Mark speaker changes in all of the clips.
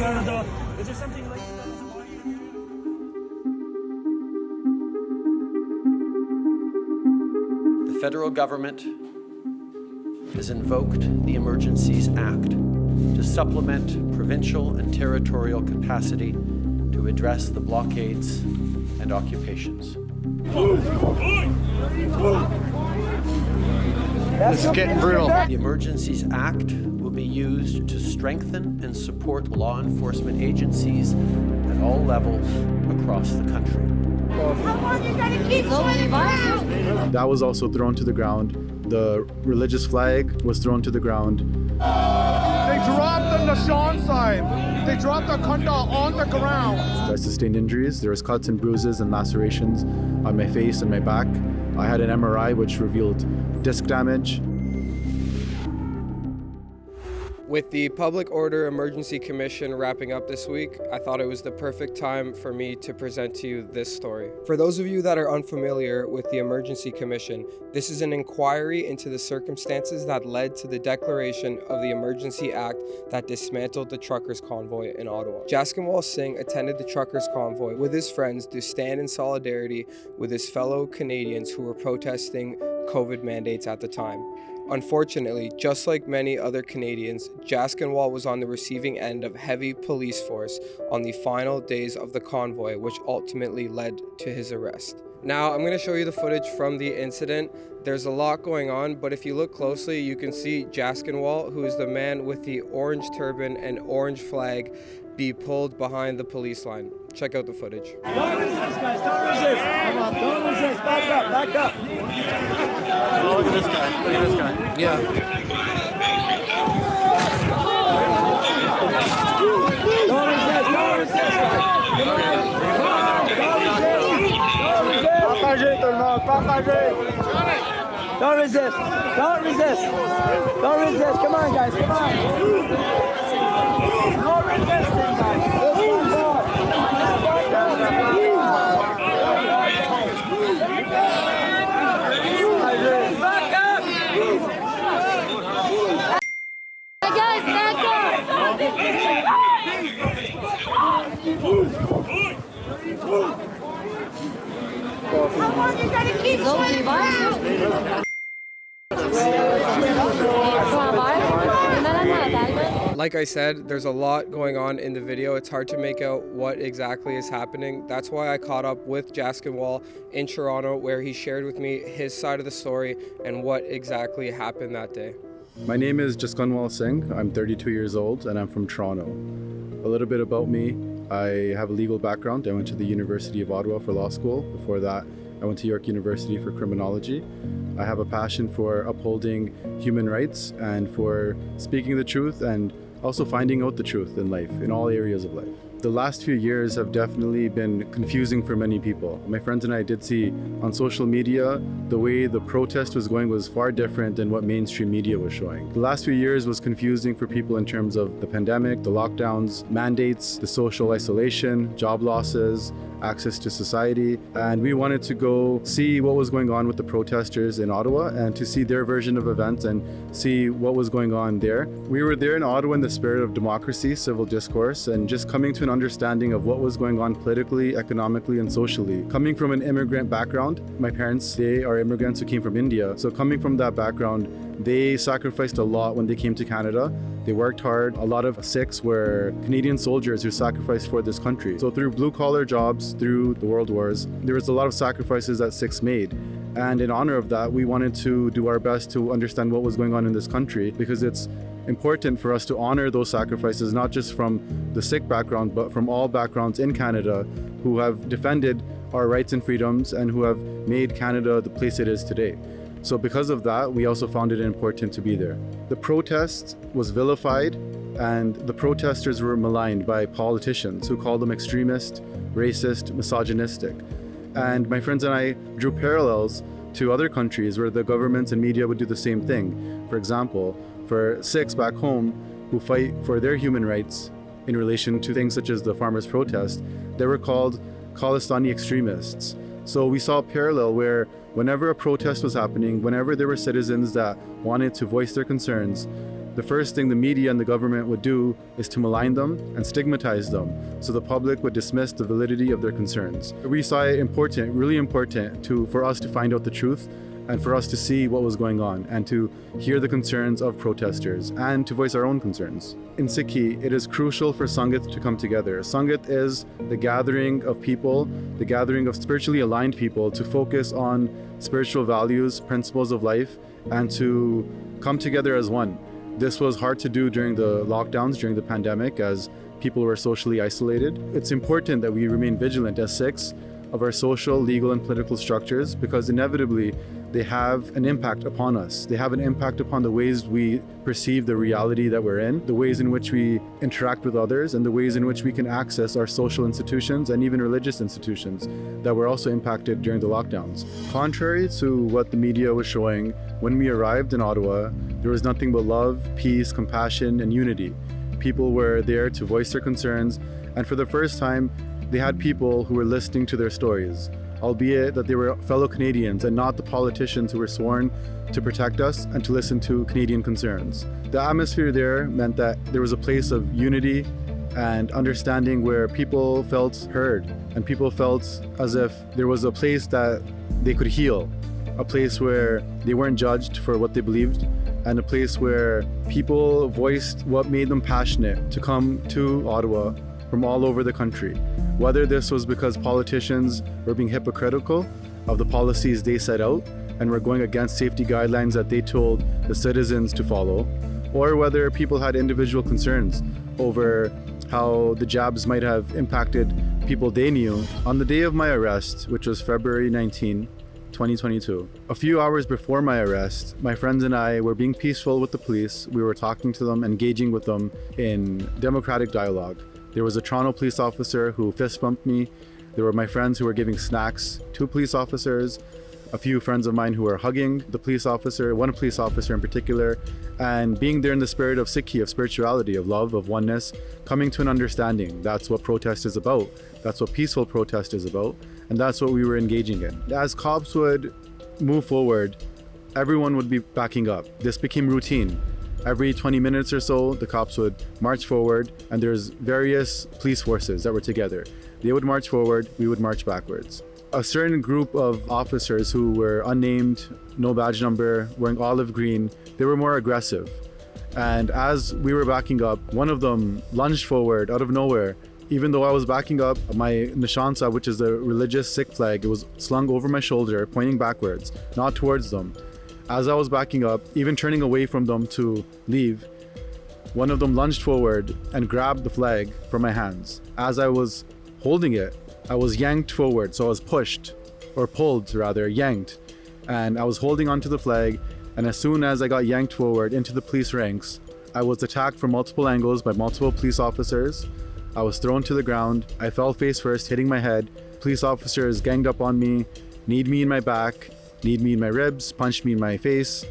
Speaker 1: Canada. Is there something like that?
Speaker 2: The federal government has invoked the Emergencies Act to supplement provincial and territorial capacity to address the blockades and occupations.
Speaker 3: This is getting brutal.
Speaker 2: The Emergencies Act will be used to strengthen and support law enforcement agencies at all levels across the country.
Speaker 4: That was also thrown to the ground. The religious flag was thrown to the ground.
Speaker 3: They dropped the Nishan sign. They dropped the Kanda on the ground.
Speaker 4: I sustained injuries. There was cuts and bruises and lacerations on my face and my back. I had an MRI which revealed disc damage.
Speaker 5: With the Public Order Emergency Commission wrapping up this week, I thought it was the perfect time for me to present to you this story. For those of you that are unfamiliar with the Emergency Commission, this is an inquiry into the circumstances that led to the declaration of the Emergency Act that dismantled the truckers' convoy in Ottawa. Jaskinwal Singh attended the truckers' convoy with his friends to stand in solidarity with his fellow Canadians who were protesting COVID mandates at the time. Unfortunately, just like many other Canadians, Jaskinwal was on the receiving end of heavy police force on the final days of the convoy, which ultimately led to his arrest. Now, I'm going to show you the footage from the incident. There's a lot going on, but if you look closely, you can see Jaskinwal, who is the man with the orange turban and orange flag, be pulled behind the police line. Check out the footage.
Speaker 1: Don't resist, guys. Don't resist. Come on, don't resist. Back up, back up.
Speaker 2: Oh, look at this guy. Look at this guy.
Speaker 5: Yeah.
Speaker 1: Don't resist, don't resist, guys. Come on. Don't resist. Don't resist. Don't resist. Come on, guys. Come on. No resisting, guys. Back up.
Speaker 6: Guys, back up. How long is that keep going?
Speaker 5: Like I said, there's a lot going on in the video. It's hard to make out what exactly is happening. That's why I caught up with Jaskinwal in Toronto, where he shared with me his side of the story and what exactly happened that day.
Speaker 4: My name is Jaskinwal Singh. I'm 32 years old and I'm from Toronto. A little bit about me. I have a legal background. I went to the University of Ottawa for law school. Before that, I went to York University for criminology. I have a passion for upholding human rights and for speaking the truth and also finding out the truth in life, in all areas of life. The last few years have definitely been confusing for many people. My friends and I did see on social media the way the protest was going was far different than what mainstream media was showing. The last few years was confusing for people in terms of the pandemic, the lockdowns, mandates, the social isolation, job losses, access to society, and we wanted to go see what was going on with the protesters in Ottawa and to see their version of events and see what was going on there. We were there in Ottawa in the spirit of democracy, civil discourse, and just coming to an understanding of what was going on politically, economically, and socially. Coming from an immigrant background, my parents, they are immigrants who came from India, so coming from that background, they sacrificed a lot when they came to Canada. They worked hard. A lot of Sikhs were Canadian soldiers who sacrificed for this country. So through blue-collar jobs, through the world wars, there was a lot of sacrifices that Sikhs made. And in honor of that, we wanted to do our best to understand what was going on in this country, because it's important for us to honor those sacrifices, not just from the Sikh background, but from all backgrounds in Canada who have defended our rights and freedoms and who have made Canada the place it is today. So because of that, we also found it important to be there. The protest was vilified and the protesters were maligned by politicians who called them extremist, racist, misogynistic. And my friends and I drew parallels to other countries where the governments and media would do the same thing. For example, for Sikhs back home who fight for their human rights in relation to things such as the farmers' protest, they were called Khalistani extremists. So we saw a parallel where whenever a protest was happening, whenever there were citizens that wanted to voice their concerns, the first thing the media and the government would do is to malign them and stigmatize them, so the public would dismiss the validity of their concerns. We saw it important, really important, for us to find out the truth and for us to see what was going on and to hear the concerns of protesters and to voice our own concerns. In Sikhi, it is crucial for Sanghat to come together. Sanghat is the gathering of people, the gathering of spiritually aligned people to focus on spiritual values, principles of life, and to come together as one. This was hard to do during the lockdowns, during the pandemic, as people were socially isolated. It's important that we remain vigilant as Sikhs of our social, legal, and political structures, because inevitably they have an impact upon us. They have an impact upon the ways we perceive the reality that we're in, the ways in which we interact with others, and the ways in which we can access our social institutions and even religious institutions that were also impacted during the lockdowns. Contrary to what the media was showing, when we arrived in Ottawa, there was nothing but love, peace, compassion, and unity. People were there to voice their concerns, and for the first time, they had people who were listening to their stories, albeit that they were fellow Canadians and not the politicians who were sworn to protect us and to listen to Canadian concerns. The atmosphere there meant that there was a place of unity and understanding where people felt heard and people felt as if there was a place that they could heal, a place where they weren't judged for what they believed, and a place where people voiced what made them passionate to come to Ottawa from all over the country. Whether this was because politicians were being hypocritical of the policies they set out and were going against safety guidelines that they told the citizens to follow, or whether people had individual concerns over how the jabs might have impacted people they knew. On the day of my arrest, which was February 19, 2022, a few hours before my arrest, my friends and I were being peaceful with the police. We were talking to them, engaging with them in democratic dialogue. There was a Toronto police officer who fist bumped me. There were my friends who were giving snacks to police officers, a few friends of mine who were hugging the police officer, one police officer in particular, and being there in the spirit of Sikhi, of spirituality, of love, of oneness, coming to an understanding. That's what protest is about. That's what peaceful protest is about. And that's what we were engaging in. As cops would move forward, everyone would be backing up. This became routine. Every 20 minutes or so, the cops would march forward, and there's various police forces that were together. They would march forward, we would march backwards. A certain group of officers who were unnamed, no badge number, wearing olive green, they were more aggressive. And as we were backing up, one of them lunged forward out of nowhere. Even though I was backing up, my Nishan, which is a religious Sikh flag, it was slung over my shoulder, pointing backwards, not towards them. As I was backing up, even turning away from them to leave, one of them lunged forward and grabbed the flag from my hands. As I was holding it, I was yanked forward, so I was pushed, or pulled rather, yanked. And I was holding onto the flag, and as soon as I got yanked forward into the police ranks, I was attacked from multiple angles by multiple police officers. I was thrown to the ground. I fell face first, hitting my head. Police officers ganged up on me, kneed me in my back, kneed me in my ribs, punched me in my face.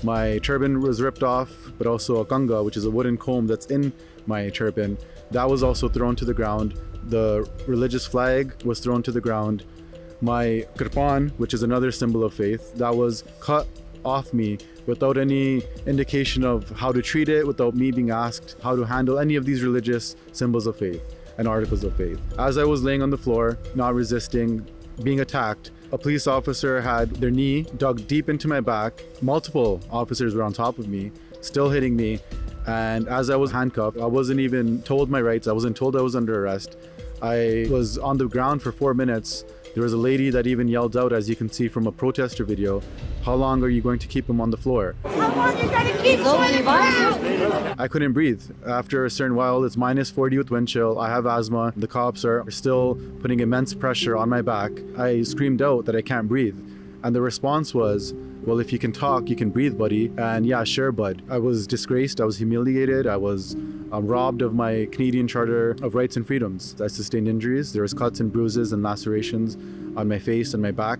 Speaker 4: My turban was ripped off, but also a kanga, which is a wooden comb that's in my turban, that was also thrown to the ground. The religious flag was thrown to the ground. My kirpan, which is another symbol of faith, that was cut off me without any indication of how to treat it, without me being asked how to handle any of these religious symbols of faith and articles of faith. As I was laying on the floor, not resisting, being attacked, a police officer had their knee dug deep into my back. Multiple officers were on top of me, still hitting me. And as I was handcuffed, I wasn't even told my rights. I wasn't told I was under arrest. I was on the ground for 4 minutes. There was a lady that even yelled out, as you can see from a protester video, "How long are you going to keep him on the floor?"
Speaker 6: How long is that a keep going?
Speaker 4: I couldn't breathe. After a certain while, it's -40 with wind chill. I have asthma. The cops are still putting immense pressure on my back. I screamed out that I can't breathe. And the response was, "Well, if you can talk, you can breathe, buddy." And yeah, sure, bud. I was disgraced. I was humiliated. I was robbed of my Canadian Charter of Rights and Freedoms. I sustained injuries. There was cuts and bruises and lacerations on my face and my back.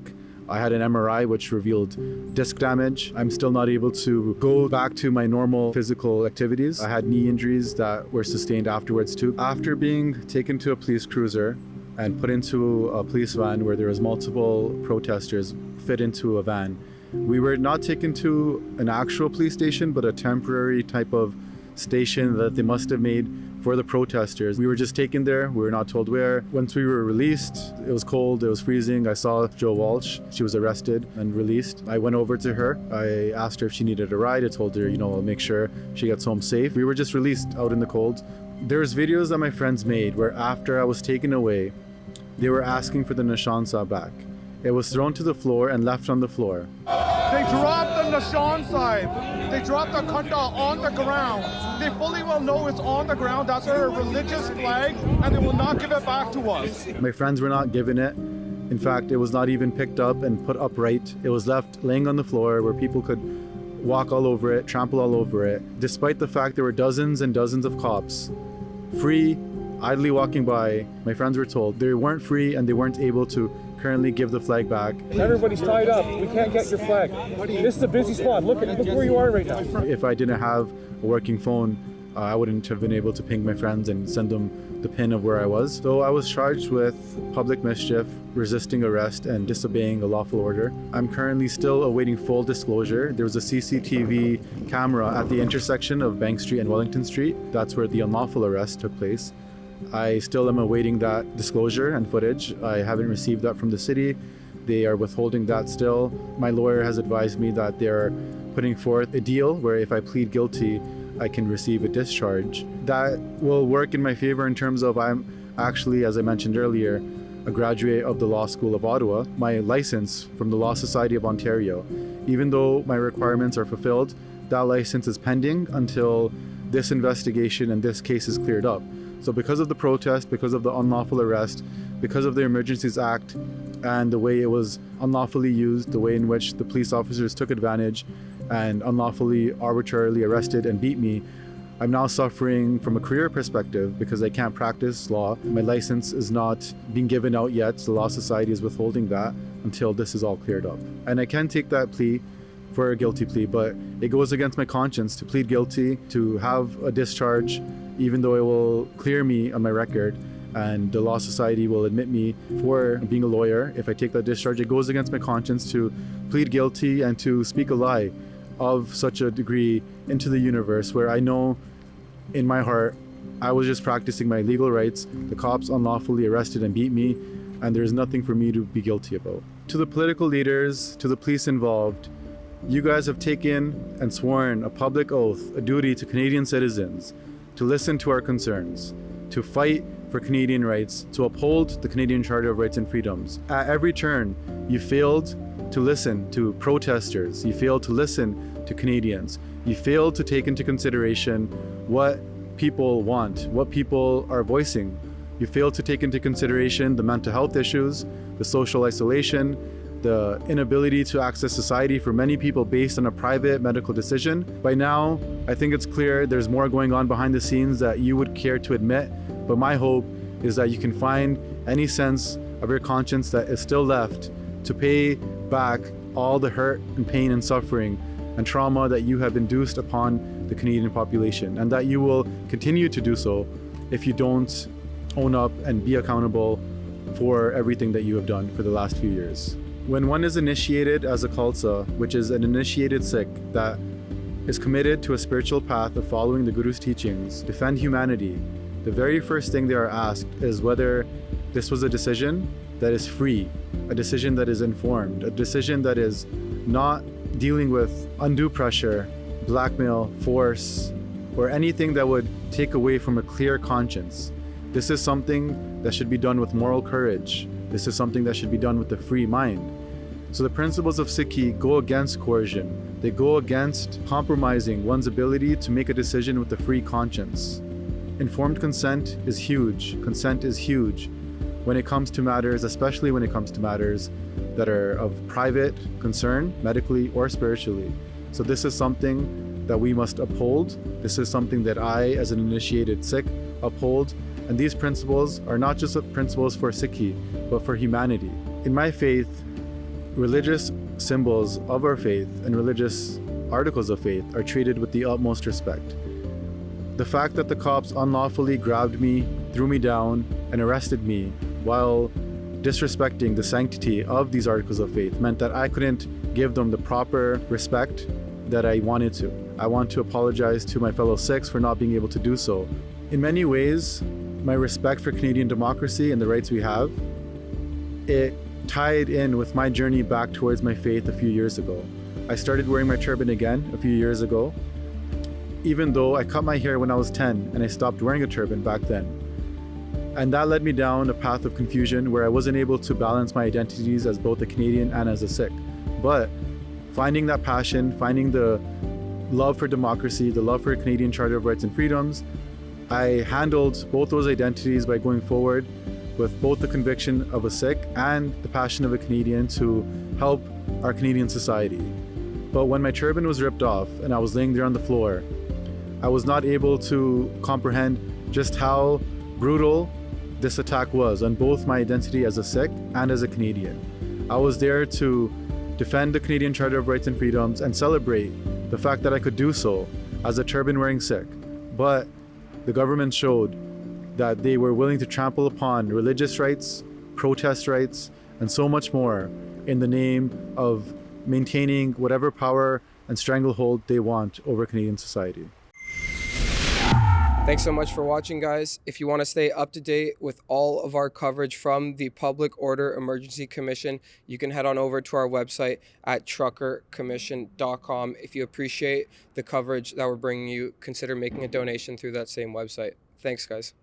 Speaker 4: I had an MRI which revealed disc damage. I'm still not able to go back to my normal physical activities. I had knee injuries that were sustained afterwards too. After being taken to a police cruiser and put into a police van where there was multiple protesters fit into a van, We were not taken to an actual police station, but a temporary type of station that they must have made for the protesters. We were just taken there. We were not told where. Once we were released, it was cold, it was freezing. I saw Jo Walsh. She was arrested and released. I went over to her. I asked her if she needed a ride. I told her, I'll make sure she gets home safe. We were just released out in the cold. There's videos that my friends made where after I was taken away, they were asking for the Nishan back. It was thrown to the floor and left on the floor.
Speaker 3: They dropped the Nishan sign. They dropped the Kunda on the ground. They fully well know it's on the ground. That's our religious flag, and they will not give it back to us.
Speaker 4: My friends were not given it. In fact, it was not even picked up and put upright. It was left laying on the floor where people could walk all over it, trample all over it. Despite the fact there were dozens and dozens of cops, free, idly walking by, my friends were told they weren't free and they weren't able to currently give the flag back.
Speaker 7: Everybody's tied up. We can't get your flag. This is a busy spot. Look where you are right now.
Speaker 4: If I didn't have a working phone, I wouldn't have been able to ping my friends and send them the pin of where I was. So I was charged with public mischief, resisting arrest, and disobeying a lawful order. I'm currently still awaiting full disclosure. There was a CCTV camera at the intersection of Bank Street and Wellington Street. That's where the unlawful arrest took place. I still am awaiting that disclosure and footage. I haven't received that from the city. They are withholding that still. My lawyer has advised me that they're putting forth a deal where if I plead guilty, I can receive a discharge. That will work in my favor in terms of I'm actually, as I mentioned earlier, a graduate of the Law School of Ottawa. My license from the Law Society of Ontario, even though my requirements are fulfilled, that license is pending until this investigation and this case is cleared up. So because of the protest, because of the unlawful arrest, because of the Emergencies Act and the way it was unlawfully used, the way in which the police officers took advantage and unlawfully, arbitrarily arrested and beat me, I'm now suffering from a career perspective because I can't practice law. My license is not being given out yet. The Law Society is withholding that until this is all cleared up. And I can take that plea for a guilty plea, but it goes against my conscience to plead guilty, to have a discharge, even though it will clear me on my record and the Law Society will admit me for being a lawyer. If I take that discharge, it goes against my conscience to plead guilty and to speak a lie of such a degree into the universe where I know in my heart I was just practicing my legal rights. The cops unlawfully arrested and beat me, and there's nothing for me to be guilty about. To the political leaders, to the police involved, you guys have taken and sworn a public oath, a duty to Canadian citizens to listen to our concerns, to fight for Canadian rights, to uphold the Canadian Charter of Rights and Freedoms. At every turn, you failed to listen to protesters. You failed to listen to Canadians. You failed to take into consideration what people want, what people are voicing. You failed to take into consideration the mental health issues, the social isolation, the inability to access society for many people based on a private medical decision. By now, I think it's clear there's more going on behind the scenes that you would care to admit, but my hope is that you can find any sense of your conscience that is still left to pay back all the hurt and pain and suffering and trauma that you have induced upon the Canadian population, and that you will continue to do so if you don't own up and be accountable for everything that you have done for the last few years. When one is initiated as a Khalsa, which is an initiated Sikh that is committed to a spiritual path of following the Guru's teachings, defend humanity, the very first thing they are asked is whether this was a decision that is free, a decision that is informed, a decision that is not dealing with undue pressure, blackmail, force, or anything that would take away from a clear conscience. This is something that should be done with moral courage. This is something that should be done with a free mind. So the principles of Sikhi go against coercion. They go against compromising one's ability to make a decision with a free conscience. Informed consent is huge. Consent is huge when it comes to matters, especially when it comes to matters that are of private concern, medically or spiritually. So this is something that we must uphold. This is something that I, as an initiated Sikh, uphold. And these principles are not just principles for Sikhi, but for humanity. In my faith, religious symbols of our faith and religious articles of faith are treated with the utmost respect. The fact that the cops unlawfully grabbed me, threw me down, and arrested me while disrespecting the sanctity of these articles of faith meant that I couldn't give them the proper respect that I wanted to. I want to apologize to my fellow Sikhs for not being able to do so. In many ways, my respect for Canadian democracy and the rights we have, it tied in with my journey back towards my faith a few years ago. I started wearing my turban again a few years ago, even though I cut my hair when I was 10 and I stopped wearing a turban back then. And that led me down a path of confusion where I wasn't able to balance my identities as both a Canadian and as a Sikh. But finding that passion, finding the love for democracy, the love for Canadian Charter of Rights and Freedoms, I handled both those identities by going forward with both the conviction of a Sikh and the passion of a Canadian to help our Canadian society. But when my turban was ripped off and I was laying there on the floor, I was not able to comprehend just how brutal this attack was on both my identity as a Sikh and as a Canadian. I was there to defend the Canadian Charter of Rights and Freedoms and celebrate the fact that I could do so as a turban-wearing Sikh. But the government showed that they were willing to trample upon religious rights, protest rights, and so much more in the name of maintaining whatever power and stranglehold they want over Canadian society.
Speaker 5: Thanks so much for watching, guys. If you want to stay up to date with all of our coverage from the Public Order Emergency Commission, you can head on over to our website at truckercommission.com. If you appreciate the coverage that we're bringing you, consider making a donation through that same website. Thanks, guys.